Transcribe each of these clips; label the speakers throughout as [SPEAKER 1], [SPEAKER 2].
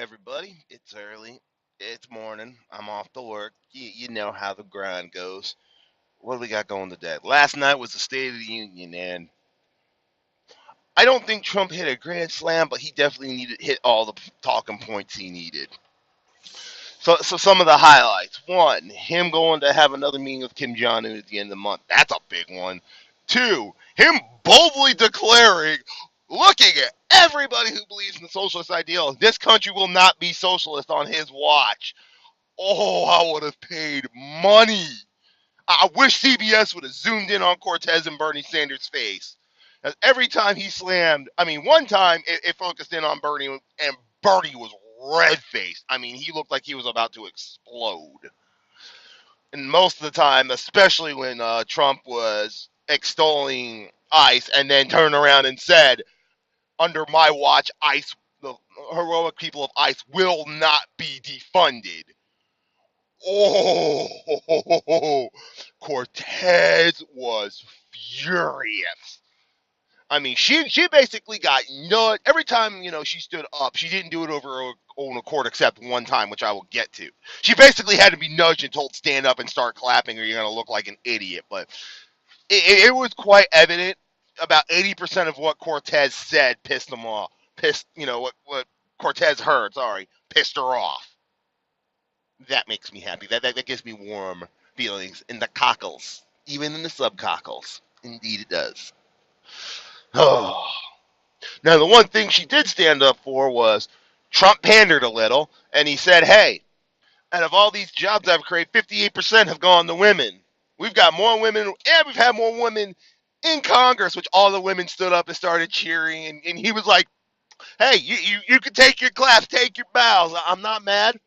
[SPEAKER 1] everybody. It's early. It's morning. I'm off to work. You know how the grind goes. What do we got going today? Last night was the State of the Union, and I don't think Trump hit a grand slam, but he definitely needed hit all the talking points he needed. So some of the highlights: one, him going to have another meeting with Kim Jong Un at the end of the month. That's a big one. Two, him boldly declaring, looking at everybody who believes in the socialist ideal, this country will not be socialist on his watch. Oh, I would have paid money. I wish CBS would have zoomed in on Cortez and Bernie Sanders' face. Every time he slammed, one time it focused in on Bernie, and Bernie was red faced. He looked like he was about to explode. And most of the time, especially when Trump was extolling ICE and then turned around and said, under my watch, ICE, the heroic people of ICE, will not be defunded. Oh, Cortez was furious. She basically got nut every time she stood up. She didn't do it over her own accord, except one time, which I will get to. She basically had to be nudged and told stand up and start clapping, or you're gonna look like an idiot. But it was quite evident. About 80% of what Cortez said pissed them off. What Cortez heard. Sorry, pissed her off. That makes me happy. That gives me warm feelings in the cockles, even in the subcockles. Indeed, it does. Oh. Now, the one thing she did stand up for was Trump pandered a little, and he said, "Hey, out of all these jobs I've created, 58% have gone to women. We've got more women, and we've had more women in Congress," which all the women stood up and started cheering. And he was like, "Hey, you can take your claps, take your bows. I'm not mad."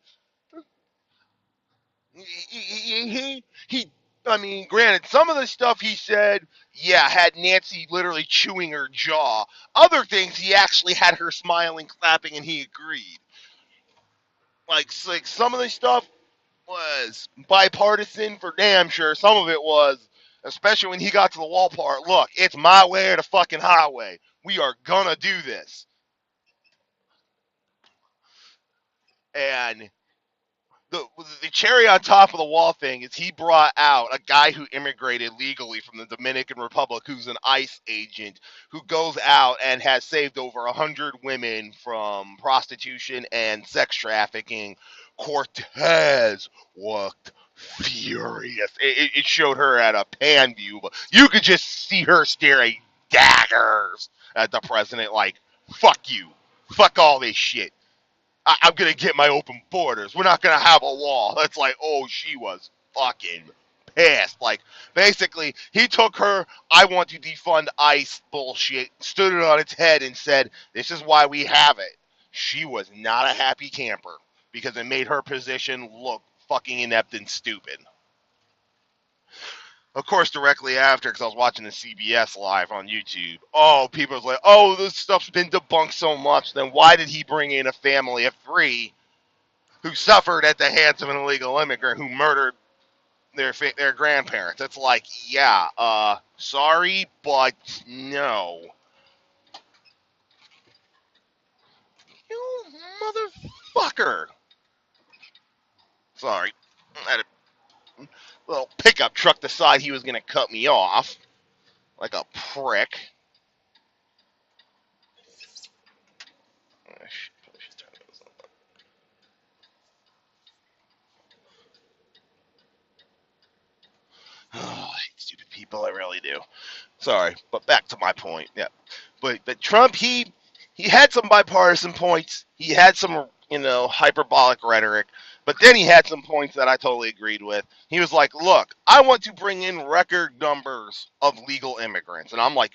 [SPEAKER 1] Granted, some of the stuff he said, yeah, had Nancy literally chewing her jaw. Other things, he actually had her smiling, clapping, and he agreed. Like some of the stuff was bipartisan for damn sure. Some of it was, especially when he got to the wall part. Look, it's my way or the fucking highway. We are gonna do this. And the cherry on top of the wall thing is he brought out a guy who immigrated legally from the Dominican Republic, who's an ICE agent, who goes out and has saved over 100 women from prostitution and sex trafficking. Cortez looked furious. It showed her at a pan view, but you could just see her staring daggers at the president like, fuck you. Fuck all this shit. I'm gonna get my open borders. We're not gonna have a wall. That's like, oh, she was fucking pissed. Like, basically, he took her "I want to defund ICE" bullshit, stood it on its head, and said, "This is why we have it." She was not a happy camper because it made her position look fucking inept and stupid. Of course, directly after, because I was watching the CBS live on YouTube, oh, people was like, "Oh, this stuff's been debunked so much. Then why did he bring in a family of three who suffered at the hands of an illegal immigrant who murdered their grandparents?" It's like, yeah, sorry, but no. You motherfucker. Sorry. I had a little pickup truck decide he was going to cut me off like a prick. Oh, I hate stupid people, I really do. Sorry, but back to my point. Yeah, but Trump, he had some bipartisan points. He had some hyperbolic rhetoric, but then he had some points that I totally agreed with. He was like, "Look, I want to bring in record numbers of legal immigrants," and I'm like,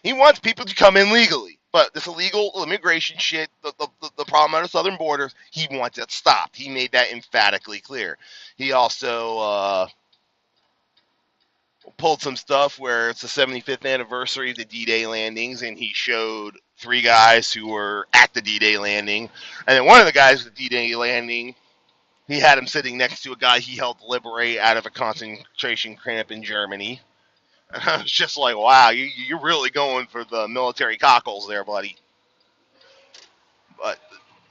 [SPEAKER 1] he wants people to come in legally. But this illegal immigration shit, the problem at the southern borders, he wants it stopped. He made that emphatically clear. He also pulled some stuff where it's the 75th anniversary of the D-Day landings, and he showed three guys who were at the D-Day landing. And then one of the guys at the D-Day landing, he had him sitting next to a guy he helped liberate out of a concentration camp in Germany. And I was just like, wow, you're really going for the military cockles there, buddy. But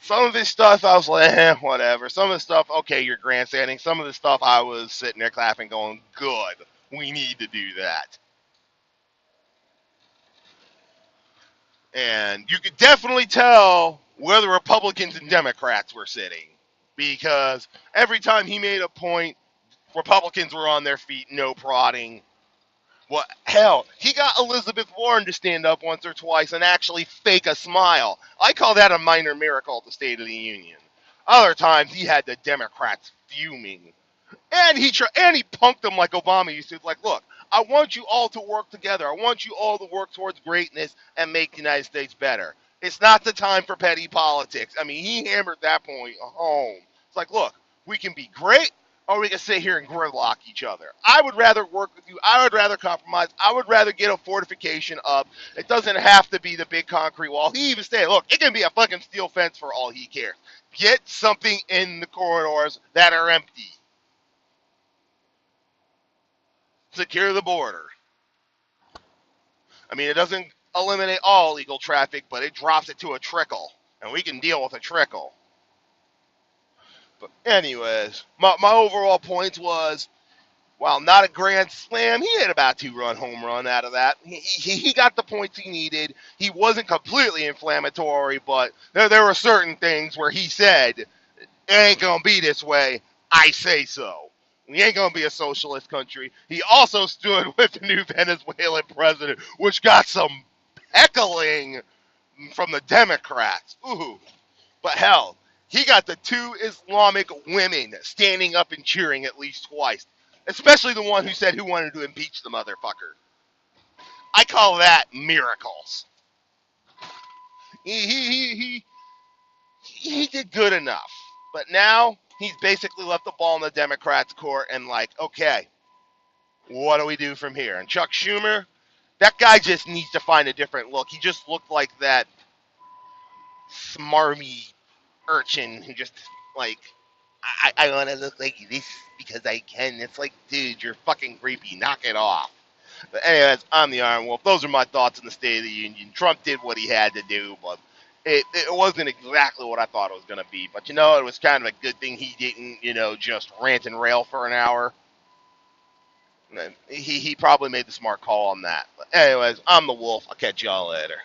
[SPEAKER 1] Some of his stuff, I was like, whatever. Some of the stuff, okay, you're grandstanding. Some of the stuff, I was sitting there clapping, going, good. We need to do that. And you could definitely tell where the Republicans and Democrats were sitting because every time he made a point, Republicans were on their feet, no prodding. Well, hell, he got Elizabeth Warren to stand up once or twice and actually fake a smile. I call that a minor miracle at the State of the Union. Other times, he had the Democrats fuming. And he punked them like Obama used to. Like, look, I want you all to work together. I want you all to work towards greatness and make the United States better. It's not the time for petty politics. I mean, he hammered that point home. It's like, look, we can be great, or we can sit here and gridlock each other. I would rather work with you. I would rather compromise. I would rather get a fortification up. It doesn't have to be the big concrete wall. He even said, look, it can be a fucking steel fence for all he cares. Get something in the corridors that are empty. Secure the border. I mean, it doesn't eliminate all illegal traffic, but it drops it to a trickle, and we can deal with a trickle. But anyways, my overall points was, while not a grand slam, he had about a 2-run home run out of that. He got the points he needed. He wasn't completely inflammatory, but there were certain things where he said, it ain't going to be this way. I say so. We ain't going to be a socialist country. He also stood with the new Venezuelan president, which got some heckling from the Democrats. Ooh. But hell, he got the 2 Islamic women standing up and cheering at least twice. Especially the one who said who wanted to impeach the motherfucker. I call that miracles. He, he did good enough. But now he's basically left the ball in the Democrats' court and like, okay, what do we do from here? And Chuck Schumer, that guy just needs to find a different look. He just looked like that smarmy urchin who just like, I want to look like this because I can. It's like, dude, you're fucking creepy. Knock it off. But anyways, I'm the Iron Wolf. Those are my thoughts on the State of the Union. Trump did what he had to do, but it wasn't exactly what I thought it was going to be. But, you know, it was kind of a good thing he didn't, you know, just rant and rail for an hour. He probably made the smart call on that. But anyways, I'm the Wolf. I'll catch y'all later.